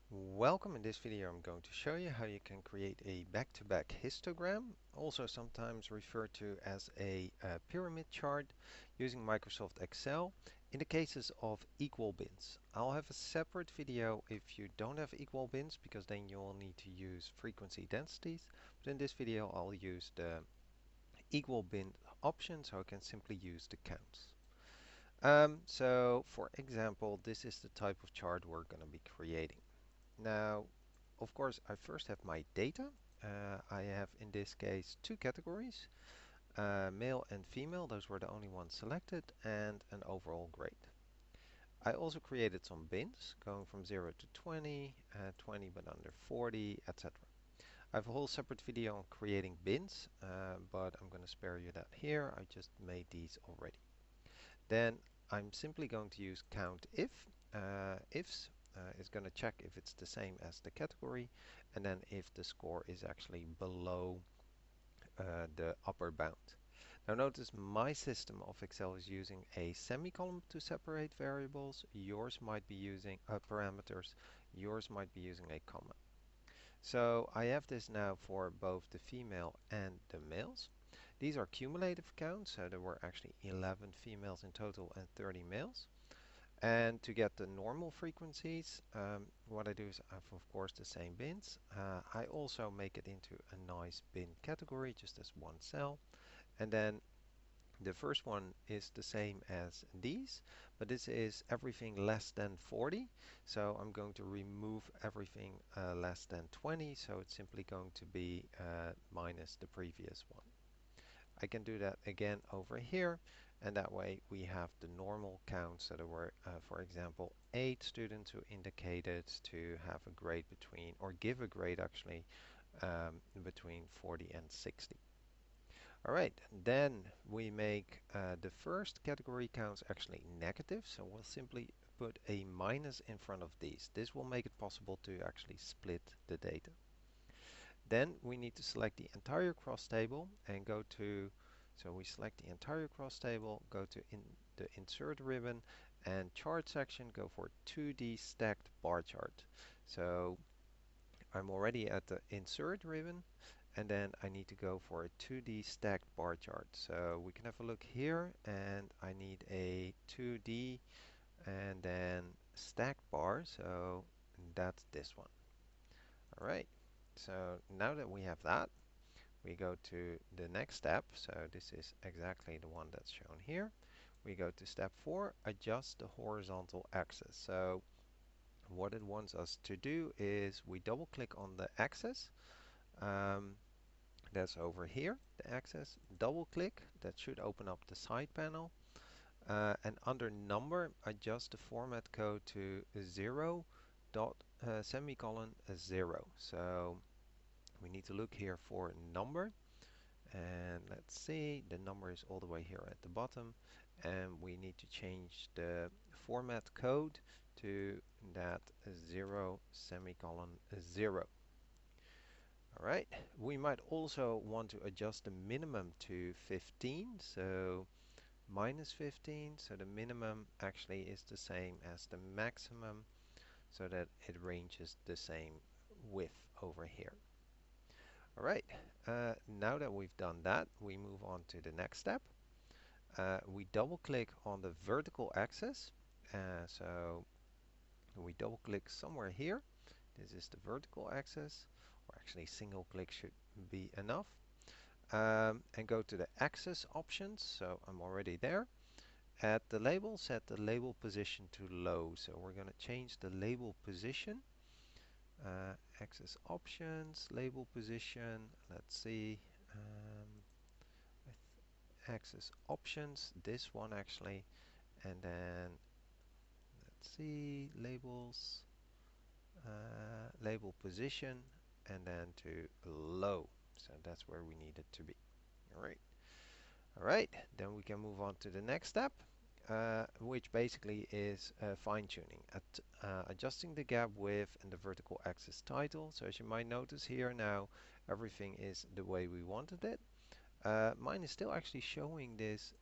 Welcome. In this video I'm going to show you how you can create a back-to-back histogram, also sometimes referred to as a pyramid chart, using Microsoft Excel in the cases of equal bins. I'll have a separate video if you don't have equal bins, because then you will need to use frequency densities, but in this video I'll use the equal bin option, so I can simply use the counts. So for example, this is the type of chart we're going to be creating. Now, of course, I first have my data. I have, in this case, two categories, male and female. Those were the only ones selected, and an overall grade. I also created some bins, going from 0 to 20, 20 but under 40, etc. I have a whole separate video on creating bins, but I'm going to spare you that here. I just made these already. Then I'm simply going to use count if. Ifs is going to check if it's the same as the category, and then if the score is actually below the upper bound. Now notice my system of Excel is using a semicolon to separate variables. Yours might be using parameters. Yours might be using a comma. So I have this now for both the female and the males. These are cumulative counts, so there were actually 11 females in total and 30 males. And to get the normal frequencies, what I do is I have, of course, the same bins. I also make it into a nice bin category, just as one cell. And then the first one is the same as these, but this is everything less than 40. So I'm going to remove everything less than 20. So it's simply going to be minus the previous one. I can do that again over here, and that way we have the normal counts. So there were, for example, 8 students who indicated to have a grade between, or give a grade actually, between 40 and 60. Alright, then we make the first category counts actually negative, so we'll simply put a minus in front of these. This will make it possible to actually split the data. Then we need to select the entire cross table and go to, so we select the entire cross table, go to the insert ribbon, and chart section, go for 2D stacked bar chart. So I'm already at the insert ribbon, and then I need to go for a 2D stacked bar chart. So we can have a look here, and I need a 2D and then stacked bar, so that's this one. Alright, so now that we have that, we go to the next step. So this is exactly the one that's shown here. We go to step 4, adjust the horizontal axis. So what it wants us to do is we double click on the axis. That's over here, the axis. Double click, that should open up the side panel. And under number, adjust the format code to 0 dot semicolon 0. So we need to look here for number, and let's see, the number is all the way here at the bottom, and we need to change the format code to that 0 semicolon 0. Alright, we might also want to adjust the minimum to 15, so minus 15, so the minimum actually is the same as the maximum, so that it ranges the same width over here. Alright, now that we've done that, we move on to the next step. We double click on the vertical axis, so we double click somewhere here. This is the vertical axis, or actually single click should be enough. And go to the axis options, so I'm already there. At the label, set the label position to low, so we're going to change the label position. Axis options, label position, let's see, axis options, this one actually, and then let's see, labels, label position, and then to low, so that's where we need it to be. Alright, then we can move on to the next step, which basically is fine-tuning, adjusting the gap width and the vertical axis title. So as you might notice here now, everything is the way we wanted it. Mine is still actually showing this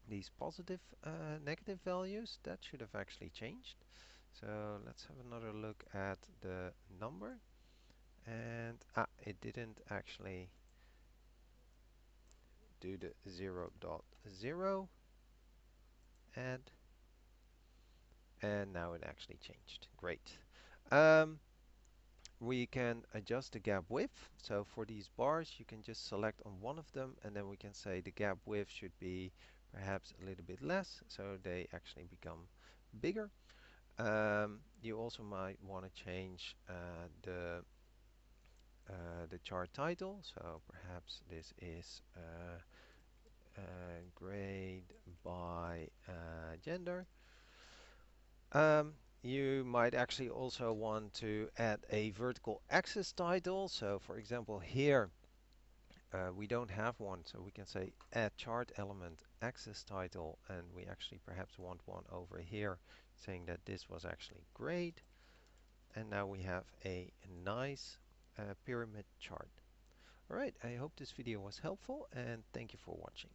these positive negative values. That should have actually changed. So let's have another look at the number. And it didn't actually do the 0.0 add, and now it actually changed. Great. Um, we can adjust the gap width. So for these bars, you can just select on one of them, and then we can say the gap width should be perhaps a little bit less, so they actually become bigger. You also might want to change the chart title. So perhaps this is grade by gender. Um, you might actually also want to add a vertical axis title. So for example here we don't have one, so we can say add chart element axis title, and we actually perhaps want one over here saying that this was actually grade. And now we have a nice pyramid chart. Alright, I hope this video was helpful, and thank you for watching.